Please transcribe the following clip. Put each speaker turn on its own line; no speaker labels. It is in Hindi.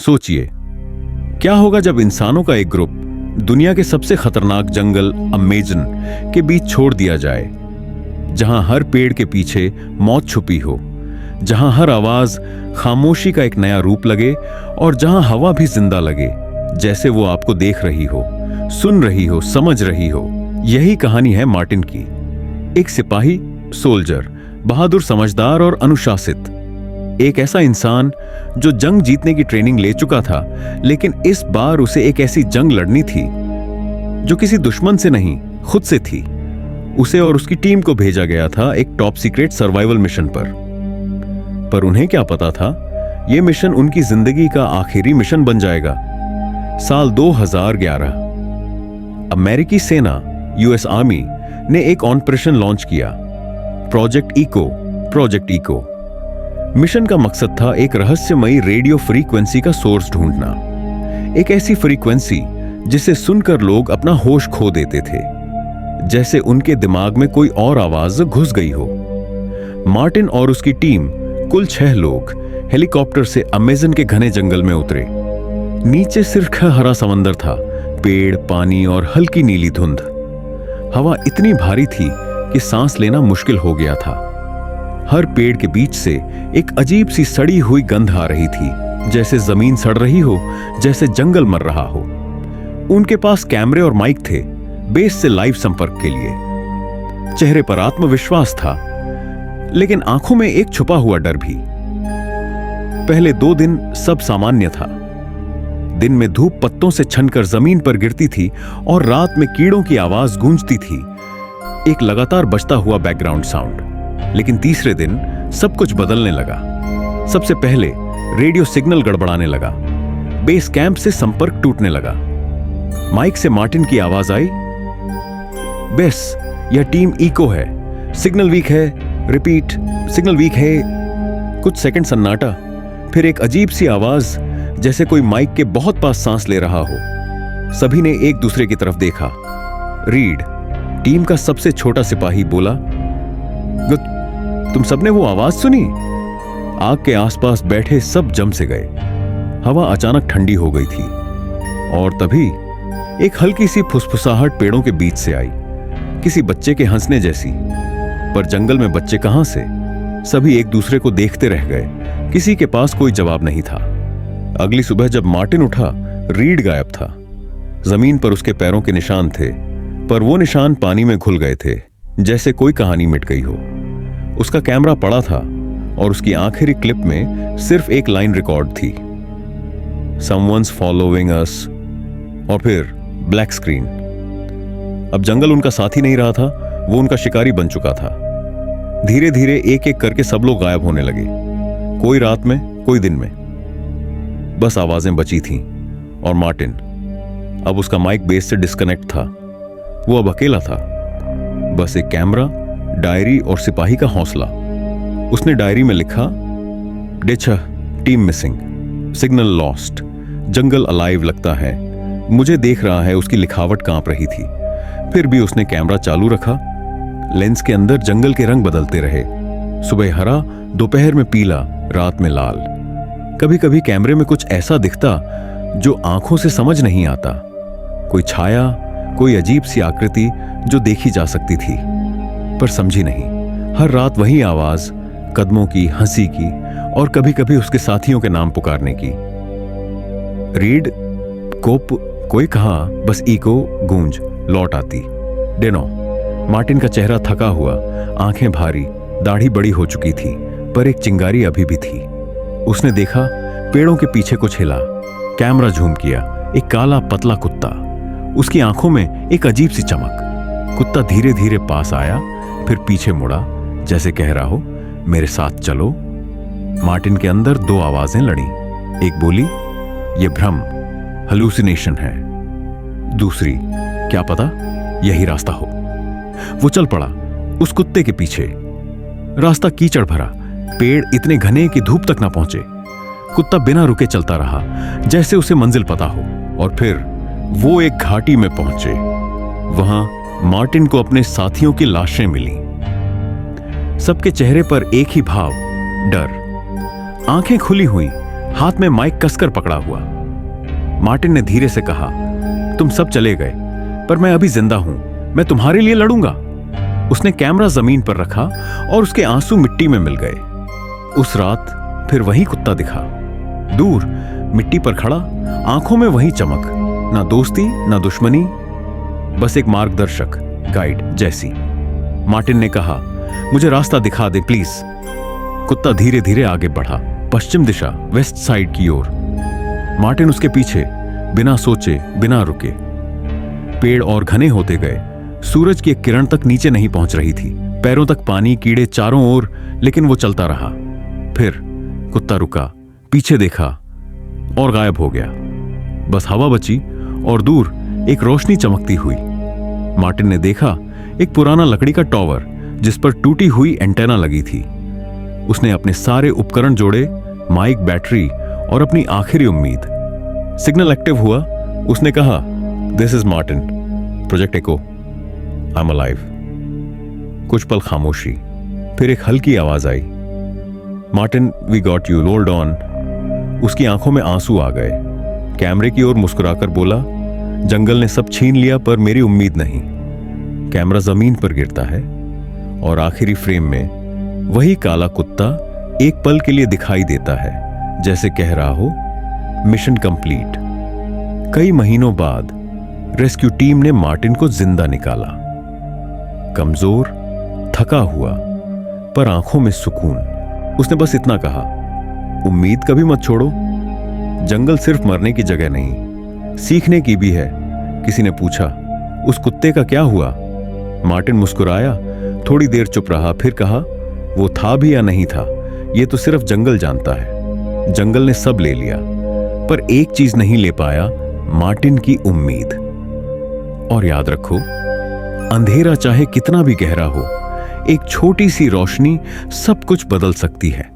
सोचिए, क्या होगा जब इंसानों का एक ग्रुप दुनिया के सबसे खतरनाक जंगल अमेजन के बीच छोड़ दिया जाए, जहां हर पेड़ के पीछे मौत छुपी हो, जहां हर आवाज खामोशी का एक नया रूप लगे और जहां हवा भी जिंदा लगे, जैसे वो आपको देख रही हो, सुन रही हो, समझ रही हो। यही कहानी है मार्टिन की। एक सिपाही, सोल्जर, बहादुर, समझदार और अनुशासित। एक ऐसा इंसान जो जंग जीतने की ट्रेनिंग ले चुका था, लेकिन इस बार उसे एक ऐसी जंग लड़नी थी जो किसी दुश्मन से नहीं, खुद से थी। उसे और उसकी टीम को भेजा गया था एक टॉप सीक्रेट सर्वाइवल मिशन पर उन्हें क्या पता था, यह मिशन उनकी जिंदगी का आखिरी मिशन बन जाएगा। साल 2011 अमेरिकी सेना, यूएस आर्मी ने एक ऑपरेशन लॉन्च किया, प्रोजेक्ट इको। मिशन का मकसद था एक रहस्यमयी रेडियो फ्रीक्वेंसी का सोर्स ढूंढना, एक ऐसी फ्रीक्वेंसी जिसे सुनकर लोग अपना होश खो देते थे, जैसे उनके दिमाग में कोई और आवाज घुस गई हो। मार्टिन और उसकी टीम, कुल 6 लोग, हेलीकॉप्टर से अमेजन के घने जंगल में उतरे। नीचे सिर्फ हरा समंदर था, पेड़, पानी और हल्की नीली धुंध। हवा इतनी भारी थी कि सांस लेना मुश्किल हो गया था। हर पेड़ के बीच से एक अजीब सी सड़ी हुई गंध आ रही थी, जैसे जमीन सड़ रही हो, जैसे जंगल मर रहा हो। उनके पास कैमरे और माइक थे, बेस से लाइव संपर्क के लिए। चेहरे पर आत्मविश्वास था, लेकिन आंखों में एक छुपा हुआ डर भी। पहले 2 दिन सब सामान्य था। दिन में धूप पत्तों से छनकर जमीन पर गिरती थी और रात में कीड़ों की आवाज गूंजती थी, एक लगातार बजता हुआ बैकग्राउंड साउंड। लेकिन तीसरे दिन सब कुछ बदलने लगा। सबसे पहले रेडियो सिग्नल गड़बड़ाने लगा, बेस कैंप से संपर्क टूटने लगा। माइक से मार्टिन की आवाज आई, बेस, यह टीम इको है, सिग्नल वीक है, रिपीट, सिग्नल वीक है। कुछ सेकंड सन्नाटा, फिर एक अजीब सी आवाज, जैसे कोई माइक के बहुत पास सांस ले रहा हो। सभी ने एक दूसरे की तरफ देखा। रीड, टीम का सबसे छोटा सिपाही, बोला, तुम सबने वो आवाज सुनी? आग के आसपास बैठे सब जम से गए। हवा अचानक ठंडी हो गई थी और तभी एक हल्की सी फुसफुसाहट पेड़ों के बीच से आई, किसी बच्चे के हंसने जैसी। पर जंगल में बच्चे कहां से? सभी एक दूसरे को देखते रह गए। किसी के पास कोई जवाब नहीं था। अगली सुबह जब मार्टिन उठा, रीड गायब था। जमीन पर उसके पैरों के निशान थे, पर वो निशान पानी में घुल गए थे, जैसे कोई कहानी मिट गई हो। उसका कैमरा पड़ा था और उसकी आखिरी क्लिप में सिर्फ एक लाइन रिकॉर्ड थी, Someone's following us, और फिर ब्लैक स्क्रीन। अब जंगल उनका साथी नहीं रहा था, वो उनका शिकारी बन चुका था। धीरे धीरे एक एक करके सब लोग गायब होने लगे, कोई रात में, कोई दिन में। बस आवाजें बची थीं और मार्टिन। अब उसका माइक बेस से डिस्कनेक्ट था। वो अब अकेला था, बस एक कैमरा, डायरी और सिपाही का हौसला। उसने डायरी में लिखा, day 6, team missing, signal lost, jungle alive लगता है, मुझे देख रहा है। उसकी लिखावट कांप रही थी। फिर भी उसने कैमरा चालू रखा। लेंस के अंदर जंगल के रंग बदलते रहे, सुबह हरा, दोपहर में पीला, रात में लाल। कभी कभी कैमरे में कुछ ऐसा दिखता जो आंखों से समझ नहीं आता, कोई छाया, कोई अजीब सी आकृति जो देखी जा सकती थी पर समझी नहीं। हर रात वही आवाज, कदमों की, हंसी की और कभी कभी उसके साथियों के नाम पुकारने की। रीड को कोई कहा, बस इको गूंज लौट आती। डेनो, मार्टिन का चेहरा थका हुआ, आंखें भारी, दाढ़ी बड़ी हो चुकी थी, पर एक चिंगारी अभी भी थी। उसने देखा पेड़ों के पीछे कुछ हिला, कैमरा झूम किया, एक काला पतला कुत्ता, उसकी आंखों में एक अजीब सी चमक। कुत्ता धीरे धीरे पास आया, फिर पीछे मुड़ा, जैसे कह रहा हो, मेरे साथ चलो। मार्टिन के अंदर 2 आवाजें लड़ी। एक बोली, यह भ्रम, हेलुसिनेशन है। दूसरी, क्या पता यही रास्ता हो। वो चल पड़ा उस कुत्ते के पीछे। रास्ता कीचड़ भरा, पेड़ इतने घने कि धूप तक ना पहुंचे। कुत्ता बिना रुके चलता रहा, जैसे उसे मंजिल पता हो। और फिर वो एक घाटी में पहुंचे। वहां मार्टिन को अपने साथियों की लाशें मिली। सबके चेहरे पर एक ही भाव, डर। आंखें खुली हुई, हाथ में माइक कसकर पकड़ा हुआ। मार्टिन ने धीरे से कहा, तुम सब चले गए, पर मैं अभी जिंदा हूं, मैं तुम्हारे लिए लड़ूंगा। उसने कैमरा जमीन पर रखा और उसके आंसू मिट्टी में मिल गए। उस रात फिर वही कुत्ता दिखा, दूर मिट्टी पर खड़ा, आंखों में वही चमक, ना दोस्ती ना दुश्मनी, बस एक मार्गदर्शक, गाइड जैसी। मार्टिन ने कहा, मुझे रास्ता दिखा दे प्लीज। कुत्ता धीरे धीरे आगे बढ़ा, पश्चिम दिशा, वेस्ट साइड की ओर। मार्टिन उसके पीछे, बिना सोचे बिना रुके। पेड़ और घने होते गए, सूरज की एक किरण तक नीचे नहीं पहुंच रही थी, पैरों तक पानी, कीड़े चारों ओर, लेकिन वो चलता रहा। फिर कुत्ता रुका, पीछे देखा और गायब हो गया। बस हवा बची और दूर एक रोशनी चमकती हुई। मार्टिन ने देखा एक पुराना लकड़ी का टॉवर जिस पर टूटी हुई एंटेना लगी थी। उसने अपने सारे उपकरण जोड़े, माइक, बैटरी और अपनी आखिरी उम्मीद। सिग्नल एक्टिव हुआ। उसने कहा, this is Martin, project echo, I am alive. कुछ पल खामोशी, फिर एक हल्की आवाज आई, Martin we got you, hold on. उसकी आंखों में आंसू आ गए। कैमरे की ओर मुस्कुराकर बोला, जंगल ने सब छीन लिया पर मेरी उम्मीद नहीं। कैमरा जमीन पर गिरता है और आखिरी फ्रेम में वही काला कुत्ता एक पल के लिए दिखाई देता है, जैसे कह रहा हो, मिशन कंप्लीट। कई महीनों बाद रेस्क्यू टीम ने मार्टिन को जिंदा निकाला, कमजोर, थका हुआ, पर आंखों में सुकून। उसने बस इतना कहा, उम्मीद कभी मत छोड़ो, जंगल सिर्फ मरने की जगह नहीं, सीखने की भी है। किसी ने पूछा, उस कुत्ते का क्या हुआ? मार्टिन मुस्कुराया, थोड़ी देर चुप रहा, फिर कहा, वो था भी या नहीं था, ये तो सिर्फ जंगल जानता है। जंगल ने सब ले लिया, पर एक चीज नहीं ले पाया, मार्टिन की उम्मीद। और याद रखो, अंधेरा चाहे कितना भी गहरा हो, एक छोटी सी रोशनी सब कुछ बदल सकती है।